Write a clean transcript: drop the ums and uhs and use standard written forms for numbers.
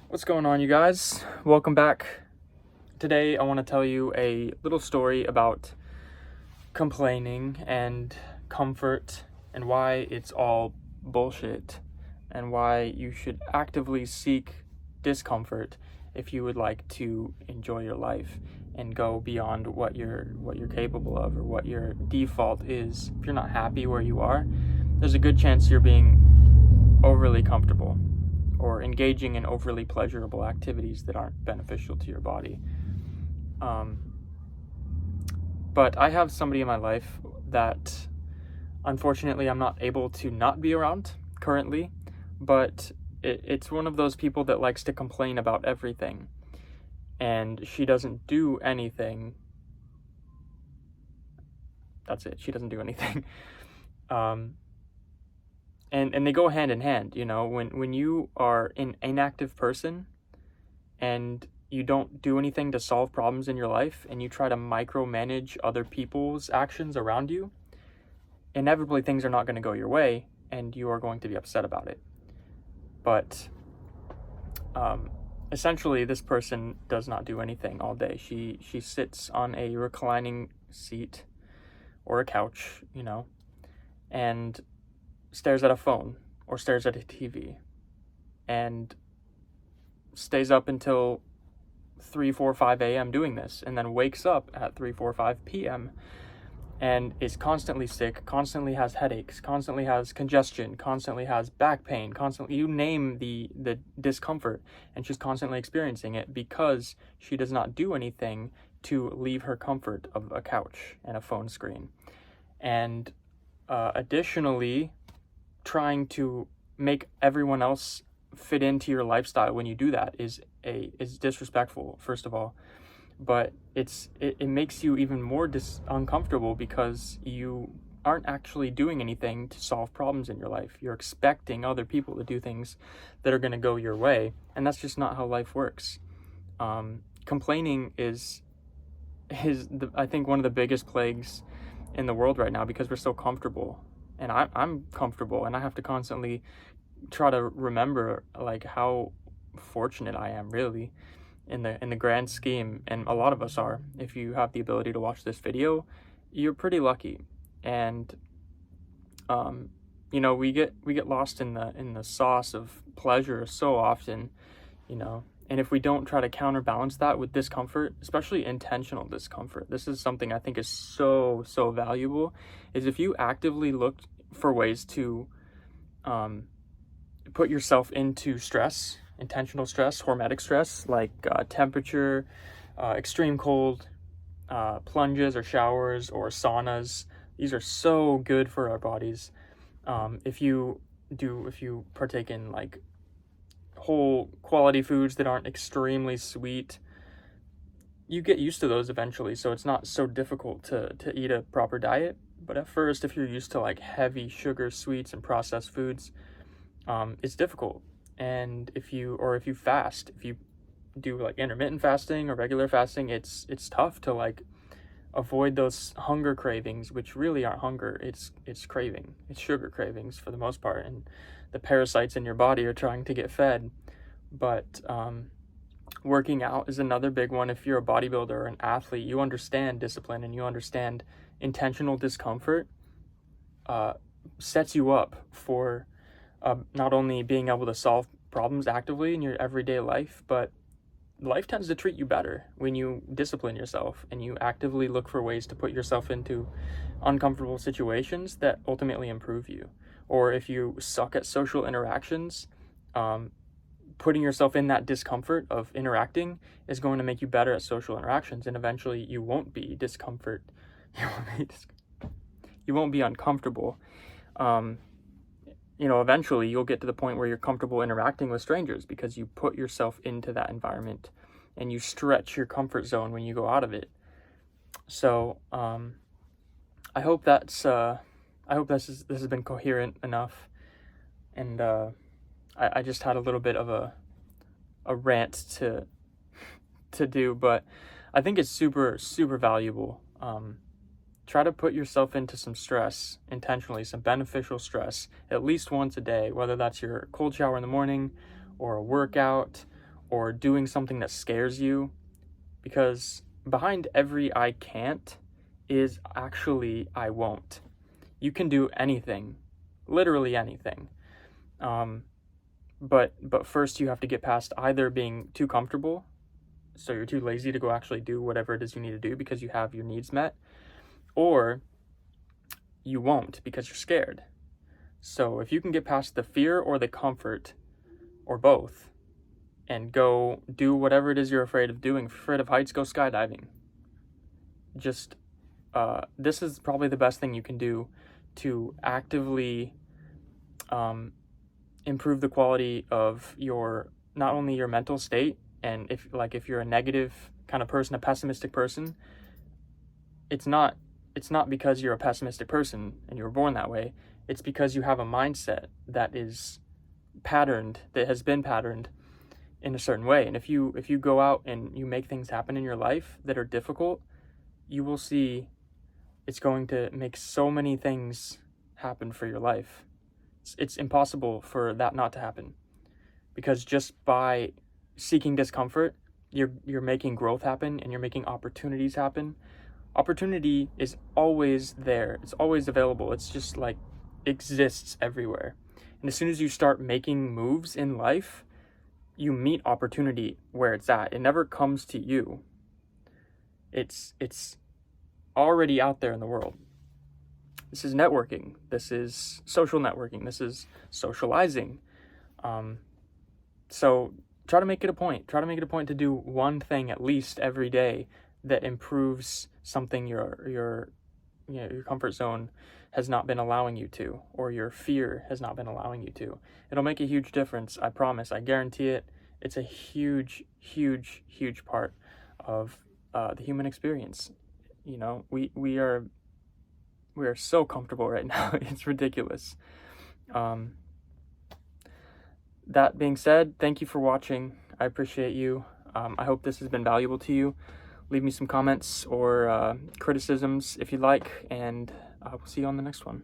What's going on, you guys? Welcome back. Today I want to tell you a little story about complaining and comfort and why it's all bullshit and why you should actively seek discomfort if you would like to enjoy your life and go beyond what you're capable of or what your default is. If you're not happy where you are, there's a good chance you're being overly comfortable or engaging in overly pleasurable activities that aren't beneficial to your body. But I have somebody in my life that unfortunately I'm not able to not be around currently, but it's one of those people that likes to complain about everything, and she doesn't do anything. That's it. She doesn't do anything. And they go hand in hand, you know, when you are an inactive person and you don't do anything to solve problems in your life and you try to micromanage other people's actions around you, inevitably things are not going to go your way and you are going to be upset about it. But essentially this person does not do anything all day. She sits on a reclining seat or a couch, you know, and stares at a phone or stares at a TV and stays up until 3, 4, 5 a.m. doing this, and then wakes up at 3, 4, 5 p.m. and is constantly sick, constantly has headaches, constantly has congestion, constantly has back pain, constantly, you name the discomfort, and she's constantly experiencing it because she does not do anything to leave her comfort of a couch and a phone screen. And additionally, trying to make everyone else fit into your lifestyle when you do that is disrespectful, first of all, but it makes you even more uncomfortable because you aren't actually doing anything to solve problems in your life. You're expecting other people to do things that are going to go your way, and that's just not how life works. Complaining is I think one of the biggest plagues in the world right now, because we're so comfortable. And I'm comfortable, and I have to constantly try to remember like how fortunate I am really in the grand scheme, and a lot of us are. If you have the ability to watch this video, you're pretty lucky. And you know, we get lost in the sauce of pleasure so often, you know. And if we don't try to counterbalance that with discomfort, especially intentional discomfort, this is something I think is so valuable, is if you actively look for ways to put yourself into stress, intentional stress, hormetic stress, like temperature, extreme cold, plunges or showers or saunas. These are so good for our bodies. If you partake in like whole quality foods that aren't extremely sweet, you get used to those eventually, so it's not so difficult to eat a proper diet. But at first, if you're used to like heavy sugar, sweets, and processed foods, it's difficult. And if you fast, if you do like intermittent fasting or regular fasting, it's tough to like avoid those hunger cravings, which really aren't hunger. It's craving. It's sugar cravings for the most part, and the parasites in your body are trying to get fed. But working out is another big one. If you're a bodybuilder or an athlete, you understand discipline and you understand intentional discomfort sets you up for not only being able to solve problems actively in your everyday life, but life tends to treat you better when you discipline yourself and you actively look for ways to put yourself into uncomfortable situations that ultimately improve you. Or if you suck at social interactions, putting yourself in that discomfort of interacting is going to make you better at social interactions, and eventually you won't be you won't be uncomfortable. You know, eventually you'll get to the point where you're comfortable interacting with strangers because you put yourself into that environment and you stretch your comfort zone when you go out of it. So I hope this has been coherent enough, and I just had a little bit of a rant to do, but I think it's super valuable. Try to put yourself into some stress intentionally, some beneficial stress, at least once a day, whether that's your cold shower in the morning or a workout or doing something that scares you, because behind every I can't is actually I won't. You can do anything, literally anything. But first you have to get past either being too comfortable, so you're too lazy to go actually do whatever it is you need to do because you have your needs met, or you won't because you're scared. So if you can get past the fear or the comfort, or both, and go do whatever it is you're afraid of doing. If you're afraid of heights, go skydiving. Just, this is probably the best thing you can do to actively improve the quality of not only your mental state, and if you're a negative kind of person, a pessimistic person, it's not because you're a pessimistic person and you were born that way. It's because you have a mindset that has been patterned in a certain way. And if you go out and you make things happen in your life that are difficult, you will see it's going to make so many things happen for your life. It's impossible for that not to happen, because just by seeking discomfort, you're making growth happen, and you're making opportunities happen. Opportunity is always there. It's always available. It's just like exists everywhere. And as soon as you start making moves in life, you meet opportunity where it's at. It never comes to you. It's already out there in the world. This is networking. This is social networking. This is socializing. So try to make it a point. Try to make it a point to do one thing at least every day that improves something your comfort zone has not been allowing you to, or your fear has not been allowing you to. It'll make a huge difference. I promise. I guarantee it. It's a huge, huge, huge part of the human experience. We are so comfortable right now. It's ridiculous. That being said, thank you for watching. I appreciate you. I hope this has been valuable to you. Leave me some comments or criticisms if you'd like, and we'll see you on the next one.